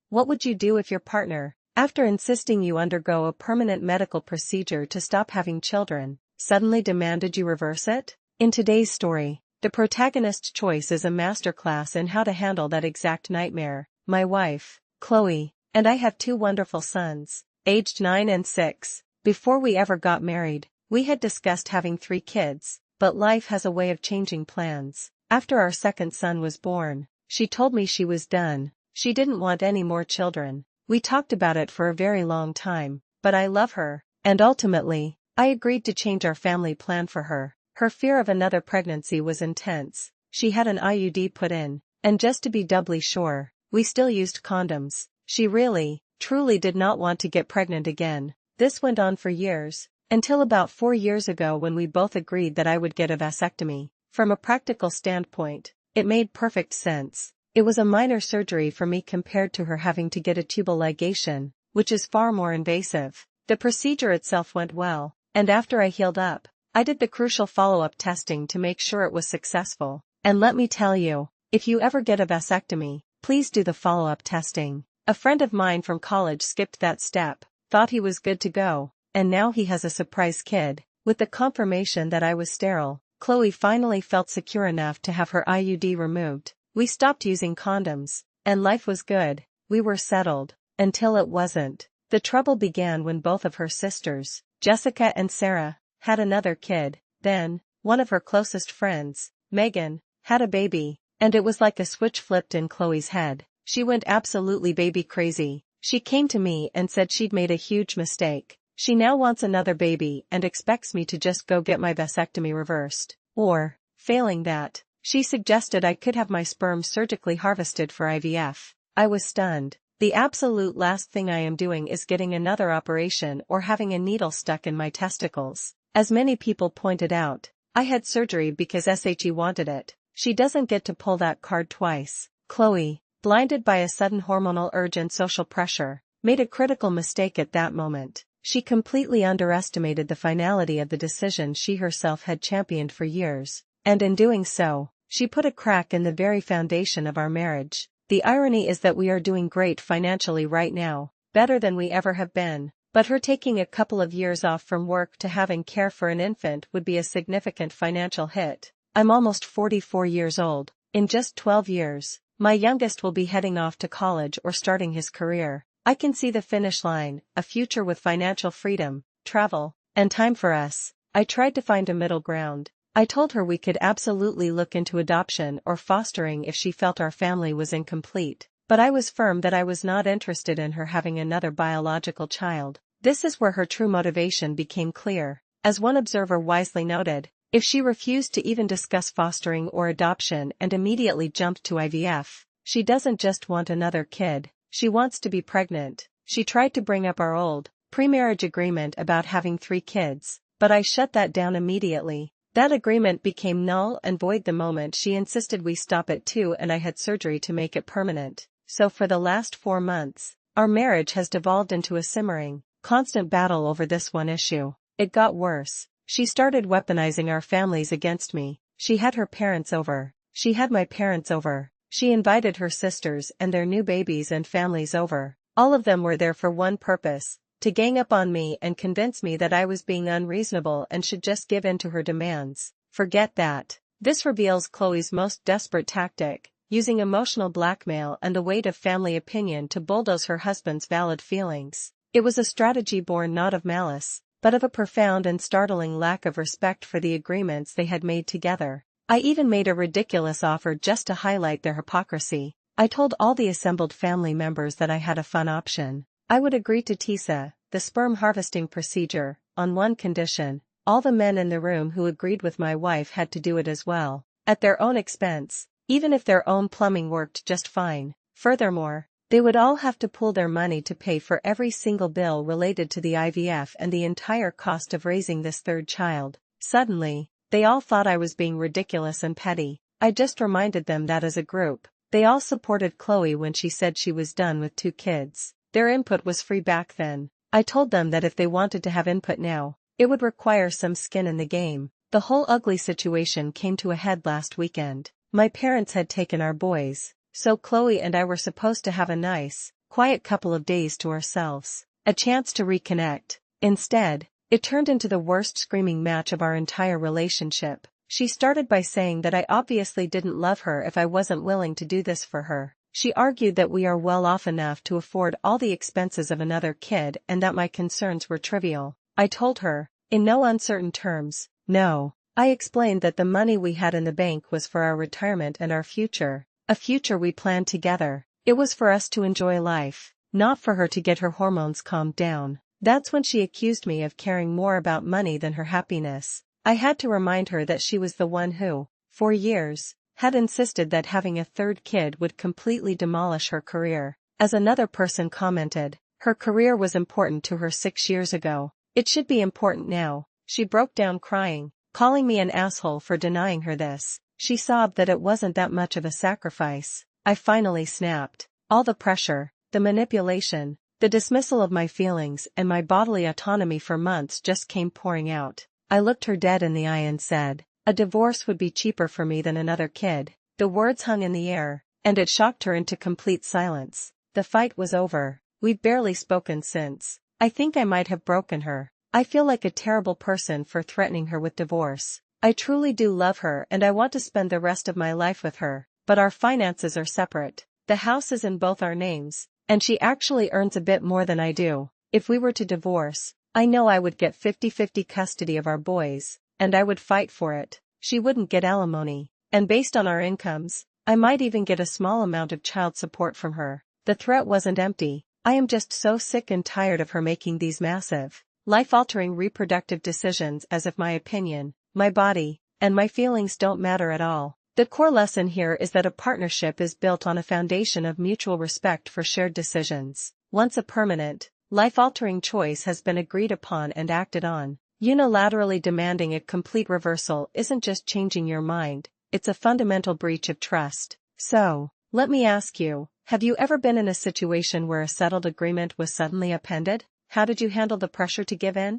What would you do if your partner, after insisting you undergo a permanent medical procedure to stop having children, suddenly demanded you reverse it? In today's story, the protagonist's choice is a masterclass in how to handle that exact nightmare. My wife, Chloe, and I have two wonderful sons, aged 9 and 6. Before we ever got married, we had discussed having 3 kids, but life has a way of changing plans. After our second son was born, she told me she was done. She didn't want any more children. We talked about it for a very long time, but I love her, and ultimately, I agreed to change our family plan for her. Her fear of another pregnancy was intense. She had an IUD put in, and just to be doubly sure, we still used condoms. She really, truly did not want to get pregnant again. This went on for years, until about 4 years ago when we both agreed that I would get a vasectomy. From a practical standpoint, it made perfect sense. It was a minor surgery for me compared to her having to get a tubal ligation, which is far more invasive. The procedure itself went well, and after I healed up, I did the crucial follow-up testing to make sure it was successful. And let me tell you, if you ever get a vasectomy, please do the follow-up testing. A friend of mine from college skipped that step, thought he was good to go, and now he has a surprise kid. With the confirmation that I was sterile, Chloe finally felt secure enough to have her IUD removed. We stopped using condoms, and life was good. We were settled, until it wasn't. The trouble began when both of her sisters, Jessica and Sarah, had another kid. Then, one of her closest friends, Megan, had a baby, and it was like a switch flipped in Chloe's head. She went absolutely baby crazy. She came to me and said she'd made a huge mistake. She now wants another baby and expects me to just go get my vasectomy reversed. Or, failing that, she suggested I could have my sperm surgically harvested for IVF. I was stunned. The absolute last thing I am doing is getting another operation or having a needle stuck in my testicles. As many people pointed out, I had surgery because SHE wanted it. She doesn't get to pull that card twice. Chloe, blinded by a sudden hormonal urge and social pressure, made a critical mistake at that moment. She completely underestimated the finality of the decision she herself had championed for years, and in doing so, she put a crack in the very foundation of our marriage. The irony is that we are doing great financially right now, better than we ever have been, but her taking a couple of years off from work to having care for an infant would be a significant financial hit. I'm almost 44 years old. In just 12 years, my youngest will be heading off to college or starting his career. I can see the finish line, a future with financial freedom, travel, and time for us. I tried to find a middle ground. I told her we could absolutely look into adoption or fostering if she felt our family was incomplete, but I was firm that I was not interested in her having another biological child. This is where her true motivation became clear. As one observer wisely noted, if she refused to even discuss fostering or adoption and immediately jumped to IVF, she doesn't just want another kid, she wants to be pregnant. She tried to bring up our old, pre-marriage agreement about having 3 kids, but I shut that down immediately. That agreement became null and void the moment she insisted we stop at 2 and I had surgery to make it permanent. So for the last 4 months, our marriage has devolved into a simmering, constant battle over this one issue. It got worse. She started weaponizing our families against me. She had her parents over. She had my parents over. She invited her sisters and their new babies and families over. All of them were there for one purpose: to gang up on me and convince me that I was being unreasonable and should just give in to her demands. Forget that. This reveals Chloe's most desperate tactic, using emotional blackmail and the weight of family opinion to bulldoze her husband's valid feelings. It was a strategy born not of malice, but of a profound and startling lack of respect for the agreements they had made together. I even made a ridiculous offer just to highlight their hypocrisy. I told all the assembled family members that I had a fun option. I would agree to TISA, the sperm harvesting procedure, on one condition: all the men in the room who agreed with my wife had to do it as well, at their own expense, even if their own plumbing worked just fine. Furthermore, they would all have to pool their money to pay for every single bill related to the IVF and the entire cost of raising this third child. Suddenly, they all thought I was being ridiculous and petty. I just reminded them that as a group, they all supported Chloe when she said she was done with 2 kids. Their input was free back then. I told them that if they wanted to have input now, it would require some skin in the game. The whole ugly situation came to a head last weekend. My parents had taken our boys, so Chloe and I were supposed to have a nice, quiet couple of days to ourselves, a chance to reconnect. Instead, it turned into the worst screaming match of our entire relationship. She started by saying that I obviously didn't love her if I wasn't willing to do this for her. She argued that we are well off enough to afford all the expenses of another kid and that my concerns were trivial. I told her, in no uncertain terms, no. I explained that the money we had in the bank was for our retirement and our future, a future we planned together. It was for us to enjoy life, not for her to get her hormones calmed down. That's when she accused me of caring more about money than her happiness. I had to remind her that she was the one who, for years, had insisted that having a third kid would completely demolish her career. As another person commented, her career was important to her 6 years ago. It should be important now. She broke down crying, calling me an asshole for denying her this. She sobbed that it wasn't that much of a sacrifice. I finally snapped. All the pressure, the manipulation, the dismissal of my feelings and my bodily autonomy for months just came pouring out. I looked her dead in the eye and said, "A divorce would be cheaper for me than another kid." The words hung in the air, and it shocked her into complete silence. The fight was over. We've barely spoken since. I think I might have broken her. I feel like a terrible person for threatening her with divorce. I truly do love her and I want to spend the rest of my life with her, but our finances are separate. The house is in both our names, and she actually earns a bit more than I do. If we were to divorce, I know I would get 50-50 custody of our boys, and I would fight for it. She wouldn't get alimony, and based on our incomes, I might even get a small amount of child support from her. The threat wasn't empty. I am just so sick and tired of her making these massive, life-altering reproductive decisions as if my opinion, my body, and my feelings don't matter at all. The core lesson here is that a partnership is built on a foundation of mutual respect for shared decisions. Once a permanent, life-altering choice has been agreed upon and acted on, unilaterally demanding a complete reversal isn't just changing your mind, it's a fundamental breach of trust. So, let me ask you, have you ever been in a situation where a settled agreement was suddenly upended? How did you handle the pressure to give in?